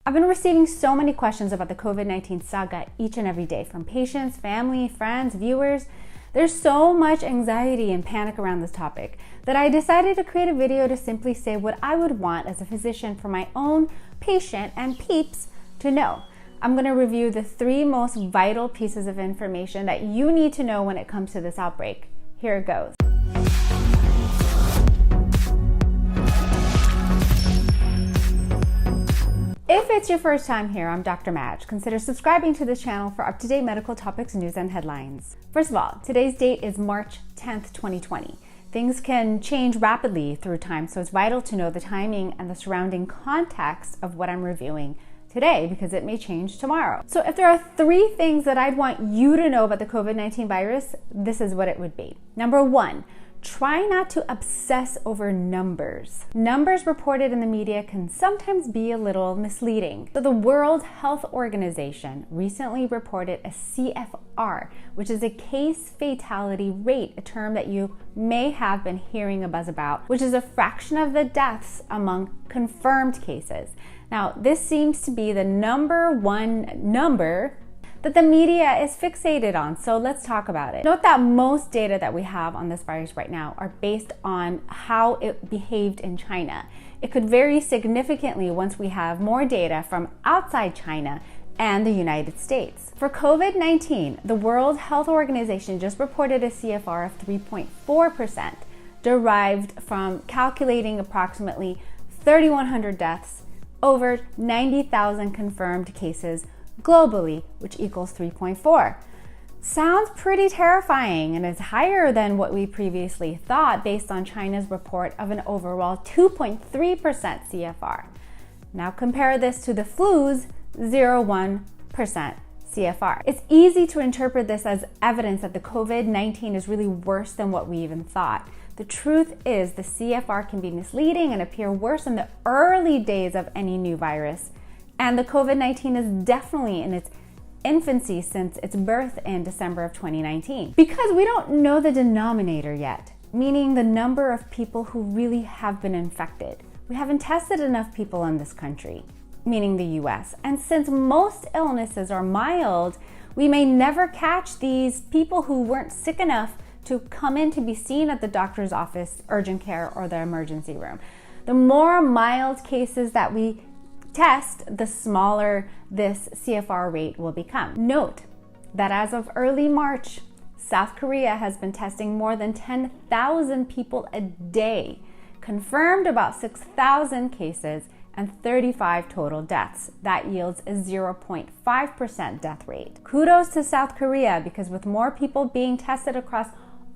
I've been receiving so many questions about the COVID-19 saga each and every day from patients, family, friends, viewers. There's so much anxiety and panic around this topic that I decided to create a video to simply say what I would want as a physician for my own patient and peeps to know. I'm going to review the 3 most vital pieces of information that you need to know when it comes to this outbreak. Here it goes. If it's your first time here, I'm Dr. Madge. Consider subscribing to this channel for up-to-date medical topics, news, and headlines. First of all, today's date is March 10th, 2020. Things can change rapidly through time, so it's vital to know the timing and the surrounding context of what I'm reviewing today because it may change tomorrow. So if there are 3 things that I'd want you to know about the COVID-19 virus, this is what it would be. Number 1, try not to obsess over numbers. Numbers reported in the media can sometimes be a little misleading. So the World Health Organization recently reported a CFR, which is a case fatality rate, a term that you may have been hearing a buzz about, which is a fraction of the deaths among confirmed cases. Now, this seems to be the number 1 number that the media is fixated on, so let's talk about it. Note that most data that we have on this virus right now are based on how it behaved in China. It could vary significantly once we have more data from outside China and the United States. For COVID-19, the World Health Organization just reported a CFR of 3.4%, derived from calculating approximately 3,100 deaths over 90,000 confirmed cases globally, which equals 3.4. Sounds pretty terrifying and is higher than what we previously thought based on China's report of an overall 2.3% CFR. Now compare this to the flu's 0.1% CFR. It's easy to interpret this as evidence that the COVID-19 is really worse than what we even thought. The truth is the CFR can be misleading and appear worse in the early days of any new virus. And the COVID-19 is definitely in its infancy since its birth in December of 2019. Because we don't know the denominator yet, meaning the number of people who really have been infected. We haven't tested enough people in this country, meaning the US. And since most illnesses are mild, we may never catch these people who weren't sick enough to come in to be seen at the doctor's office, urgent care, or the emergency room. The more mild cases that we test, the smaller this CFR rate will become. Note that as of early March, South Korea has been testing more than 10,000 people a day, confirmed about 6,000 cases, and 35 total deaths. That yields a 0.5% death rate. Kudos to South Korea, because with more people being tested across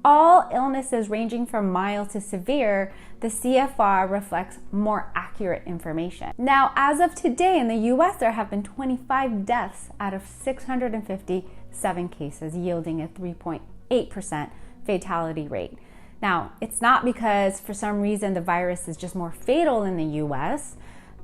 all illnesses ranging from mild to severe, the CFR reflects more accurate information. Now, as of today in the US, there have been 25 deaths out of 657 cases, yielding a 3.8% fatality rate. Now, it's not because for some reason the virus is just more fatal in the US,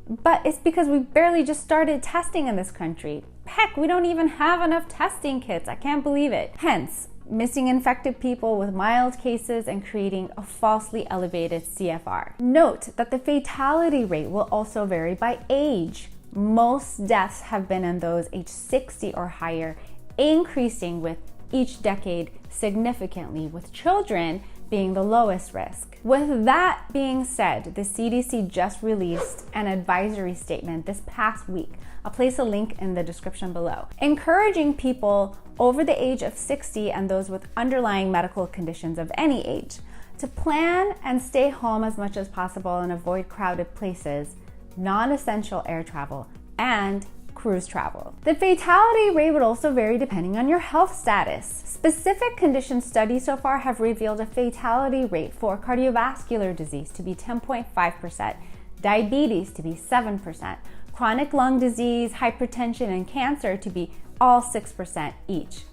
but it's because we barely just started testing in this country. Heck, we don't even have enough testing kits. I can't believe it. Hence, missing infected people with mild cases and creating a falsely elevated CFR. Note that the fatality rate will also vary by age. Most deaths have been in those aged 60 or higher, increasing with each decade significantly, with children being the lowest risk. With that being said, the CDC just released an advisory statement this past week. I'll place a link in the description below, encouraging people over the age of 60 and those with underlying medical conditions of any age to plan and stay home as much as possible and avoid crowded places, non-essential air travel, and cruise travel. The fatality rate would also vary depending on your health status. Specific condition studies so far have revealed a fatality rate for cardiovascular disease to be 10.5%, diabetes to be 7%, chronic lung disease, hypertension, and cancer to be all 6% each.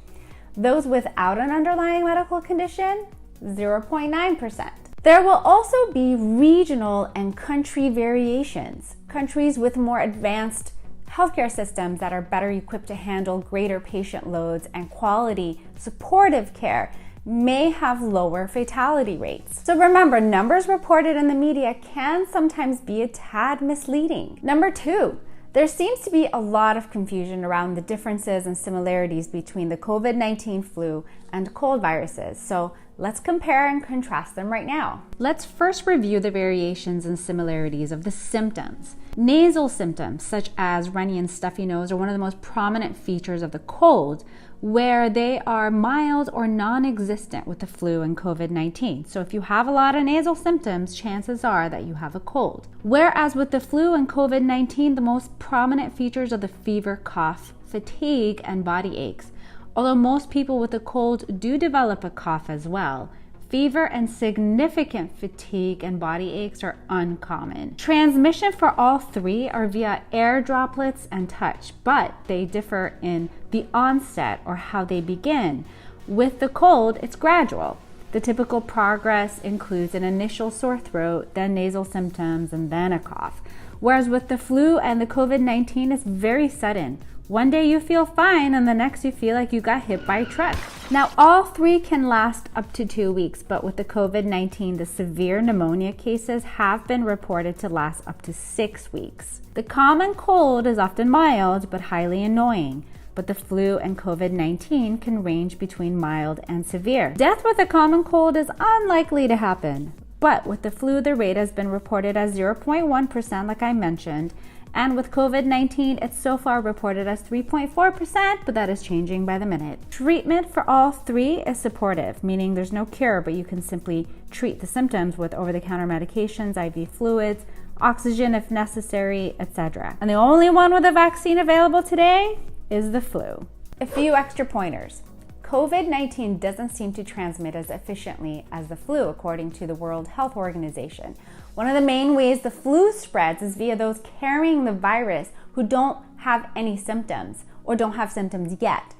Those without an underlying medical condition, 0.9%. There will also be regional and country variations. Countries with more advanced healthcare systems that are better equipped to handle greater patient loads and quality supportive care may have lower fatality rates. So remember, numbers reported in the media can sometimes be a tad misleading. Number 2, There seems to be a lot of confusion around the differences and similarities between the COVID-19 flu and cold viruses, so let's compare and contrast them right now. Let's first review the variations and similarities of the symptoms. Nasal symptoms, such as runny and stuffy nose, are one of the most prominent features of the cold, where they are mild or non-existent with the flu and COVID-19. So if you have a lot of nasal symptoms, chances are that you have a cold. Whereas with the flu and COVID-19, the most prominent features are the fever, cough, fatigue, and body aches. Although most people with a cold do develop a cough as well, fever and significant fatigue and body aches are uncommon. Transmission for all three are via air droplets and touch, but they differ in the onset or how they begin. With the cold, it's gradual. The typical progress includes an initial sore throat, then nasal symptoms, and then a cough. Whereas with the flu and the COVID-19, it's very sudden. One day you feel fine and the next you feel like you got hit by a truck. Now, all three can last up to 2 weeks, but with the COVID-19, the severe pneumonia cases have been reported to last up to 6 weeks. The common cold is often mild but highly annoying, but the flu and COVID-19 can range between mild and severe. Death with a common cold is unlikely to happen, but with the flu, the rate has been reported as 0.1%, like I mentioned, and with COVID-19, it's so far reported as 3.4%, but that is changing by the minute. Treatment for all three is supportive, meaning there's no cure, but you can simply treat the symptoms with over-the-counter medications, IV fluids, oxygen if necessary, etc. And the only one with a vaccine available today is the flu. A few extra pointers. COVID-19 doesn't seem to transmit as efficiently as the flu, according to the World Health Organization. One of the main ways the flu spreads is via those carrying the virus who don't have any symptoms or don't have symptoms yet.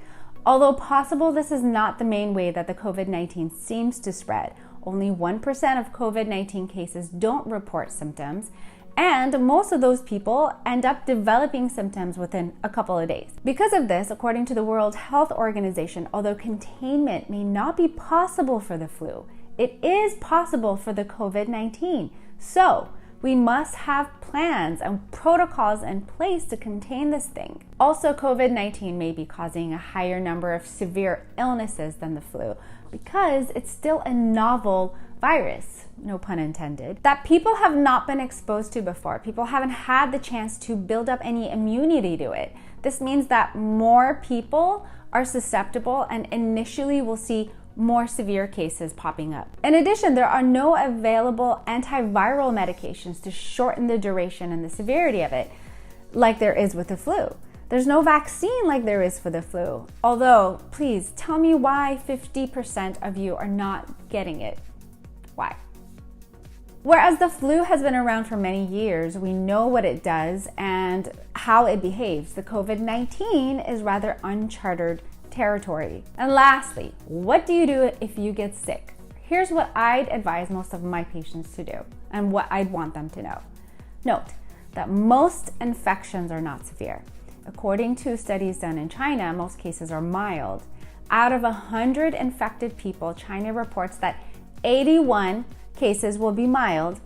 Although possible, this is not the main way that the COVID-19 seems to spread. Only 1% of COVID-19 cases don't report symptoms, and most of those people end up developing symptoms within a couple of days. Because of this, according to the World Health Organization, although containment may not be possible for the flu, it is possible for the COVID-19. So we must have plans and protocols in place to contain this thing. Also, COVID-19 may be causing a higher number of severe illnesses than the flu because it's still a novel virus, no pun intended, that people have not been exposed to before. People haven't had the chance to build up any immunity to it. This means that more people are susceptible and initially will see more severe cases popping up. In addition, there are no available antiviral medications to shorten the duration and the severity of it, like there is with the flu. There's no vaccine like there is for the flu. Although, please tell me why 50% of you are not getting it. Why? Whereas the flu has been around for many years, we know what it does and how it behaves. The COVID-19 is rather uncharted territory. And lastly, what do you do if you get sick? Here's what I'd advise most of my patients to do and what I'd want them to know. Note that most infections are not severe. According to studies done in China, most cases are mild. Out of 100 infected people, China reports that 81 cases will be mild,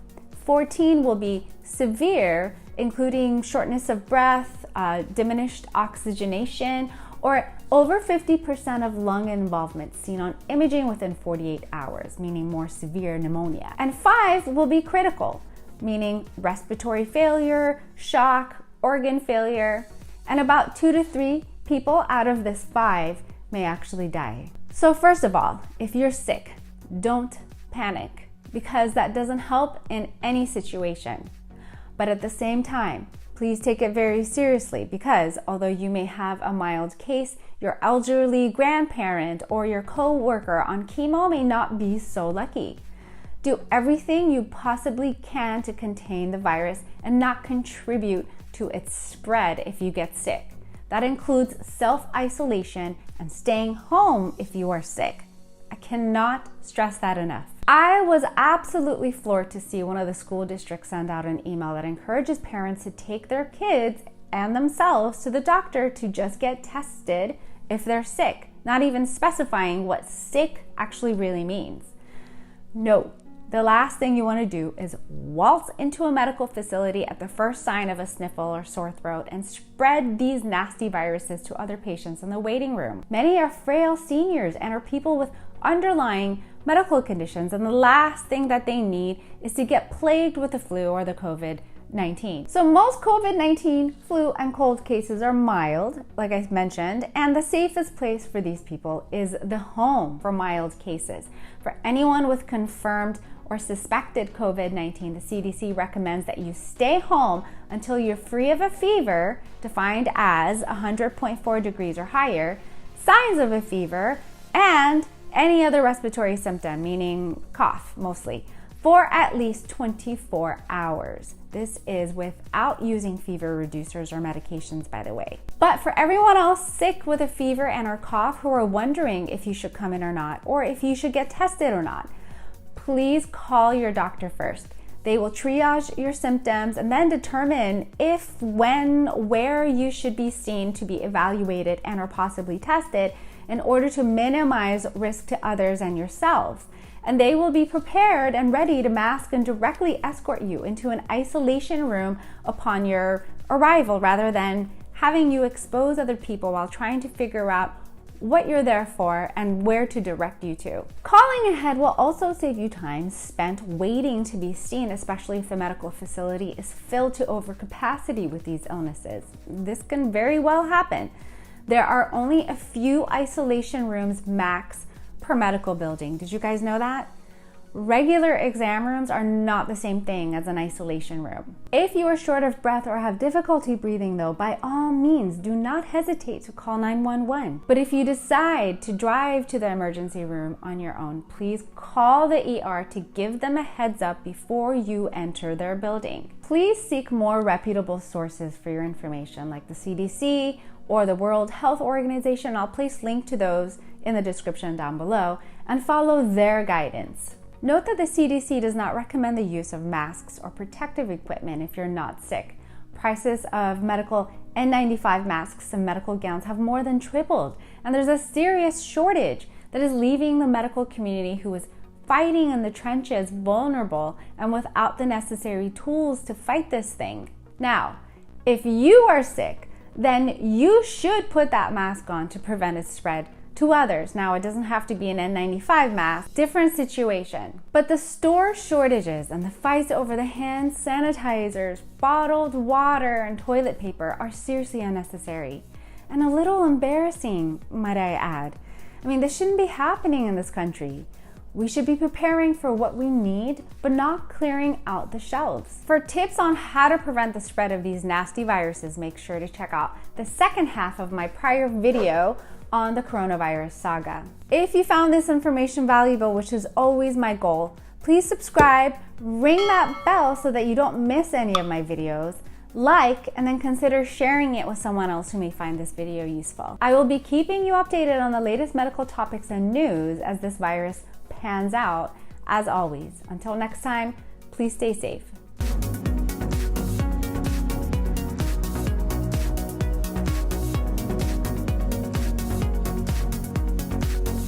14 will be severe, including shortness of breath, diminished oxygenation, or over 50% of lung involvement seen on imaging within 48 hours, meaning more severe pneumonia. And 5 will be critical, meaning respiratory failure, shock, organ failure, and about 2 to 3 people out of this 5 may actually die. So first of all, if you're sick, don't panic, because that doesn't help in any situation. But at the same time, please take it very seriously, because although you may have a mild case, your elderly grandparent or your co-worker on chemo may not be so lucky. Do everything you possibly can to contain the virus and not contribute to its spread if you get sick. That includes self-isolation and staying home if you are sick. I cannot stress that enough. I was absolutely floored to see one of the school districts send out an email that encourages parents to take their kids and themselves to the doctor to just get tested if they're sick, not even specifying what sick actually really means. No, The last thing you want to do is waltz into a medical facility at the first sign of a sniffle or sore throat and spread these nasty viruses to other patients in the waiting room. Many are frail seniors and are people with underlying medical conditions, and the last thing that they need is to get plagued with the flu or the COVID-19. So most COVID-19 flu and cold cases are mild, like I mentioned, and the safest place for these people is the home for mild cases. For anyone with confirmed or suspected COVID-19, the CDC recommends that you stay home until you're free of a fever, defined as 100.4 degrees or higher, signs of a fever, and any other respiratory symptom, meaning cough mostly, for at least 24 hours. This is without using fever reducers or medications, by the way. But for everyone else sick with a fever and or cough who are wondering if you should come in or not, or if you should get tested or not, please call your doctor first. They will triage your symptoms and then determine if, when, where you should be seen to be evaluated and or possibly tested in order to minimize risk to others and yourselves. And they will be prepared and ready to mask and directly escort you into an isolation room upon your arrival, rather than having you expose other people while trying to figure out what you're there for and where to direct you to. Calling ahead will also save you time spent waiting to be seen, especially if the medical facility is filled to overcapacity with these illnesses. This can very well happen. There are only a few isolation rooms max per medical building. Did you guys know that? Regular exam rooms are not the same thing as an isolation room. If you are short of breath or have difficulty breathing though, by all means, do not hesitate to call 911. But if you decide to drive to the emergency room on your own, please call the ER to give them a heads up before you enter their building. Please seek more reputable sources for your information, like the CDC or the World Health Organization. I'll place links to those in the description down below, and follow their guidance. Note that the CDC does not recommend the use of masks or protective equipment if you're not sick. Prices of medical N95 masks and medical gowns have more than tripled, and there's a serious shortage that is leaving the medical community who is fighting in the trenches vulnerable and without the necessary tools to fight this thing. Now, if you are sick, then you should put that mask on to prevent its spread to others. Now, it doesn't have to be an N95 mask, different situation. But the store shortages and the fights over the hand sanitizers, bottled water, and toilet paper are seriously unnecessary and a little embarrassing, might I add. I mean, this shouldn't be happening in this country. We should be preparing for what we need, but not clearing out the shelves. For tips on how to prevent the spread of these nasty viruses, make sure to check out the second half of my prior video on the coronavirus saga. If you found this information valuable, which is always my goal, please subscribe, ring that bell so that you don't miss any of my videos, like, and then consider sharing it with someone else who may find this video useful. I will be keeping you updated on the latest medical topics and news as this virus pans out, as always. Until next time, please stay safe.